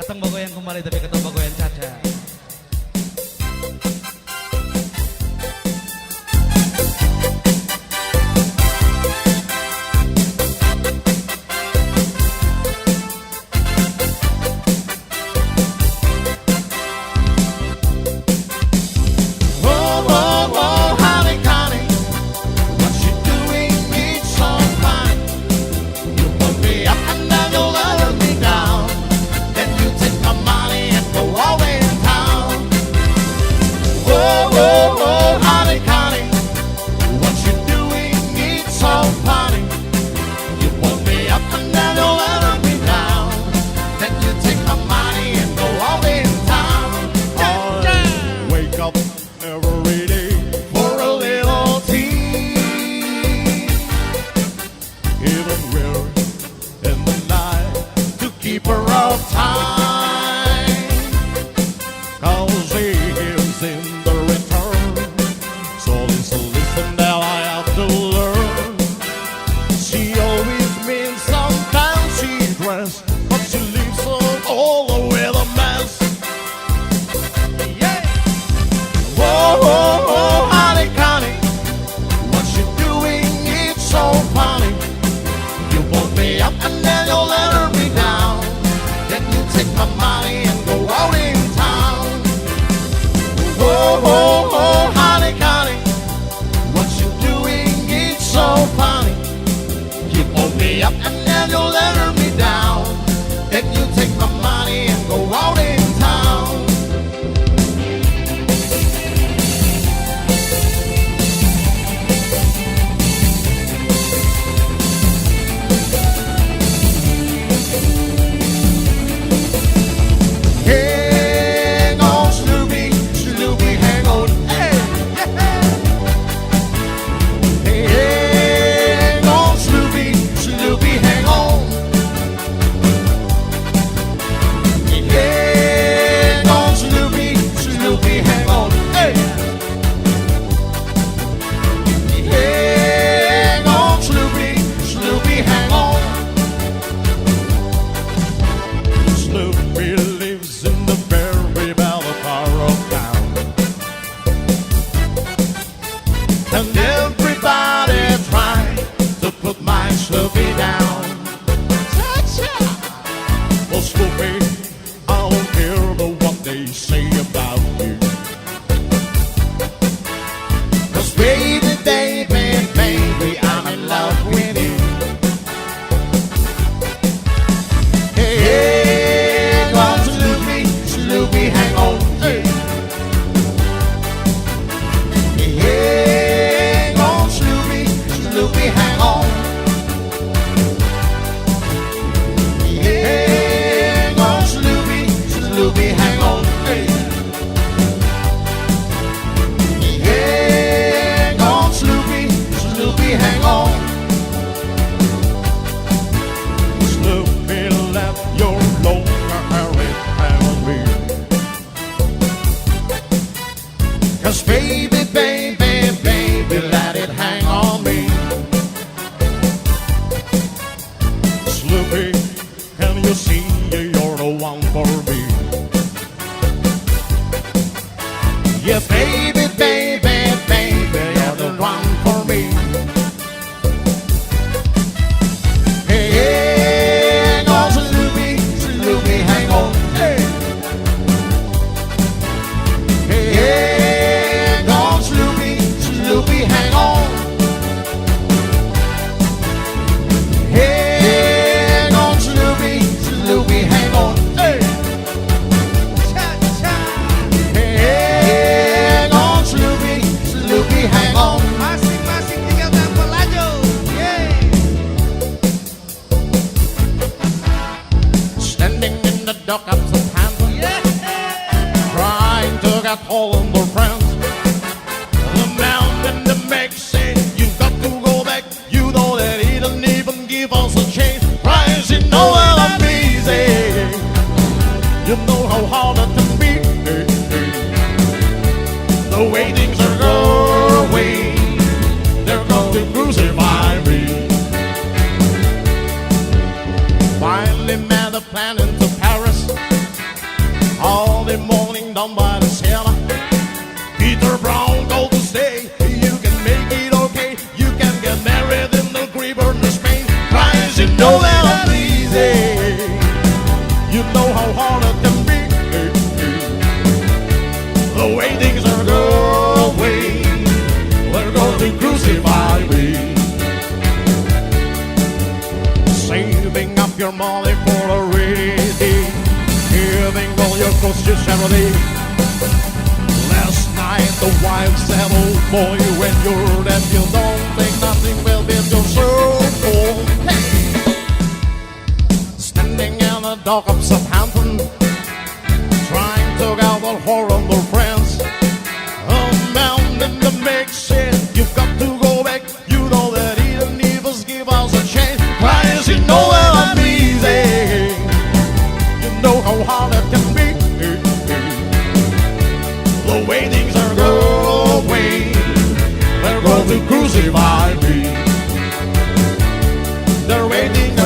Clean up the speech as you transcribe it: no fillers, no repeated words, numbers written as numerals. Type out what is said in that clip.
Atang bagoyan kembali tapi ketemu bagoyan Caca. Every day for a little tea, even we're in the night to keep her off time, 'cause he gives in the return. So listen that I have to learn. She always means some fancy dress, but she leaves her all with a mess. Oh, honey, Connie, what you doing? It's so funny. You woke me up and then you let me down. Then you take my money and go out in town. Oh, honey, Connie, what you doing? It's so funny. You woke me up and then you let me down. Then you take my money and go out in town. And everybody tried to put my Sloopy down. Well, Sloopy, I don't care about what they say about you. 'Cause baby, baby, baby, I'm in love with you. Hey, hey, go on, Sloopy, Sloopy, hang on. Hey. Sloopy, hang on. Hang on, Sloopy, Sloopy, hang on. Hey. Hang on, Sloopy, Sloopy, hang on. Sloopy, let your long hair hang on me. 'Cause baby, baby, baby, let it hang on me. Sloopy, can you see you're the one for me? Yeah, baby, baby, baby, you're the one for me. Hey, hang on, Sloopy, Sloopy, hang on. Hey, hey, hang on, Sloopy, Sloopy, hang on. Hang on, Sloopy, Sloopy, hang on. Hey. Hang on, Sloopy, Sloopy, hang on. Masing-masing tinggal tempel aja. Standing in the dock of Southampton, trying to get hold of their friends. The man in the Meg said, you got to go back. You know that he didn't even give us a chance. Right, you know that I'm busy. You know how hard it can be. The way things are going, they're going to crucify me. Finally met a plan into Paris. somebody said, Peter Brown, go to stay. You can make it okay. You can get married in the Greenburn, Spain. Cries, you know that I'm easy. You know how hard it can be. The way things are going, they're going to crucify me. Saving up your money for a rainy day, giving all your clothes to charity. Last night the wife said, oh boy, when you're dead you don't think nothing will build your soul. Hey! Standing in the dock of Southampton, trying to get the whore on their friends. A man in the mix said, you've got to go back. You know that Eden Evers give us a chance. Cries, you know that I'm easy. You know how hard it can be. The way things are going, they're going to crucify me. They're waiting